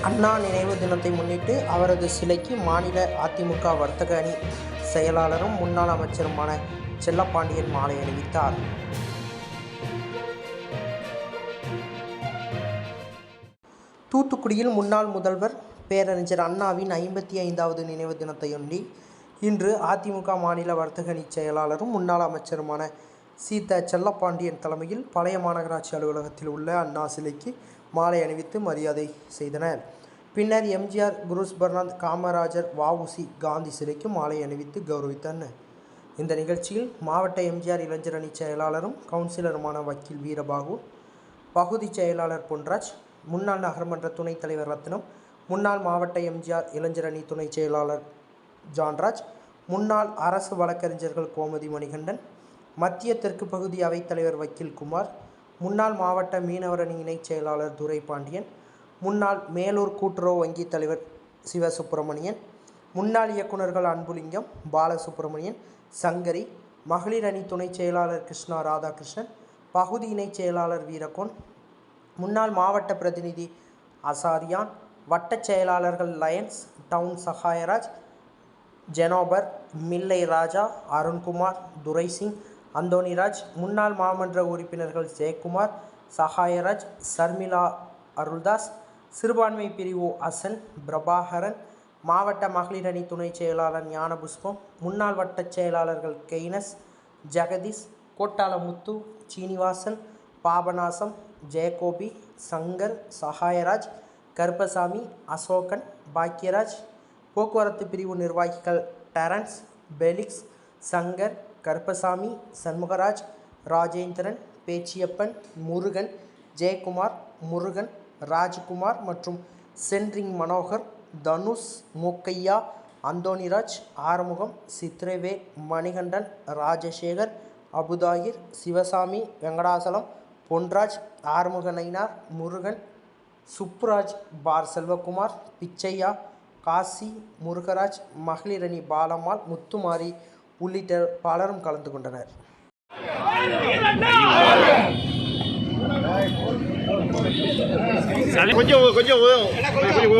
அண்ணா நினைவு தினத்தை முன்னிட்டு அவரது சிலைக்கு மாநில அதிமுக வர்த்தக அணி செயலாளரும் முன்னாள் அமைச்சருமான செல்லப்பாண்டியன் மாலை அணிவித்தார். தூத்துக்குடியில் முன்னாள் முதல்வர் பேரறிஞர் அண்ணாவின் 55வது நினைவு தினத்தையொட்டி இன்று அதிமுக மாநில வர்த்தக அணி செயலாளரும் முன்னாள் அமைச்சருமான செல்லப்பாண்டியன் தலைமையில் பழைய மாநகராட்சி அலுவலகத்தில் உள்ள அண்ணா சிலைக்கு மாலை அணிவித்து மரியாதை செய்தனர். பின்னர் எம்ஜிஆர், குருஸ் பர்னாந்த், காமராஜர், வ.உ.சி. காந்தி சிலைக்கு மாலை அணிவித்து கௌரவித்தனர். இந்த நிகழ்ச்சியில் மாவட்ட எம்ஜிஆர் இளைஞர் அணி செயலாளரும் கவுன்சிலருமான வக்கீல் வீரபாகு, பகுதி செயலாளர் பொன்ராஜ், முன்னாள் நகர்மன்ற துணைத் தலைவர் ரத்னம், முன்னாள் மாவட்ட எம்ஜிஆர் இளைஞர் அணி துணை செயலாளர் ஜான்ராஜ், முன்னாள் அரசு வழக்கறிஞர்கள் கோமதி மணிகண்டன், மத்திய தெற்கு பகுதி அவைத்தலைவர் வக்கீல் குமார், முன்னாள் மாவட்ட மீனவர் அணி இணைச் செயலாளர் துரைபாண்டியன், முன்னாள் மேலூர் கூட்டுறவு வங்கி தலைவர் சிவசுப்பிரமணியன், முன்னாள் இயக்குநர்கள் அன்புலிங்கம், பாலசுப்பிரமணியன், சங்கரி, மகளிர் அணி துணை செயலாளர் கிருஷ்ணா ராதாகிருஷ்ணன், பகுதி இணைச் செயலாளர் வீரகோன், முன்னாள் மாவட்ட பிரதிநிதி அசாரியான், வட்டச் செயலாளர்கள் லயன்ஸ், டவுன் சகாயராஜ், ஜெனோபர், மில்லை ராஜா, அருண்குமார், துரைசிங், அந்தோணிராஜ், முன்னாள் மாமன்ற உறுப்பினர்கள் ஜெயக்குமார், சகாயராஜ், சர்மிளா அருள்தாஸ், சிறுபான்மை பிரிவு அசன், பிரபாகரன், மாவட்ட மகளிர் அணி துணை செயலாளர் ஞானபுஷ்பம், முன்னாள் வட்டச் செயலாளர்கள் கெய்னஸ், ஜெகதீஷ், கோட்டாலமுத்து, சீனிவாசன், பாபநாசம், ஜெயகோபி, சங்கர், சகாயராஜ், கருப்பசாமி, அசோகன், பாக்கியராஜ், போக்குவரத்து பிரிவு நிர்வாகிகள் டெரன்ஸ், பெலிக்ஸ், சங்கர், கருப்பசாமி, சண்முகராஜ், ராஜேந்திரன், பேச்சியப்பன், முருகன், ஜெயக்குமார், முருகன், ராஜ்குமார் மற்றும் சென்ட்ரிங் மனோகர், தனுஷ், மூக்கையா, அந்தோணிராஜ், ஆறுமுகம், சித்ரவே, மணிகண்டன், ராஜசேகர், அபுதாயிர், சிவசாமி, வெங்கடாசலம், பொன்ராஜ், ஆறுமுக நயினார், முருகன், சுப்புராஜ், பார் செல்வகுமார், பிச்சையா, காசி, முருகராஜ், மகளிர் அணி பாலம்மாள், முத்துமாரி உள்ளிட்ட பலரும் கலந்து கொண்டனர். கொஞ்சம்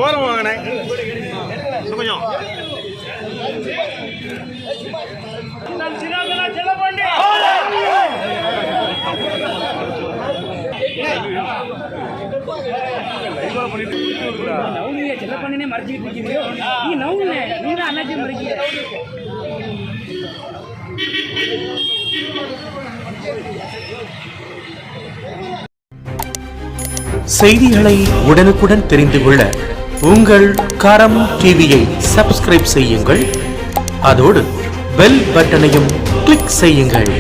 ஓரம் வாங்கினே கொஞ்சம் செல்லப்பண்ணே மறைச்சிட்டு இருக்கீங்க. நீ நவுன நீ தான் அண்ணாச்சி மறைக்க. செய்திகளை உடனுக்குடன் தெரிந்து கொள்ள உங்கள் கரம் டிவியை சப்ஸ்கிரைப் செய்யுங்கள். அதோடு பெல் பட்டனையும் கிளிக் செய்யுங்கள்.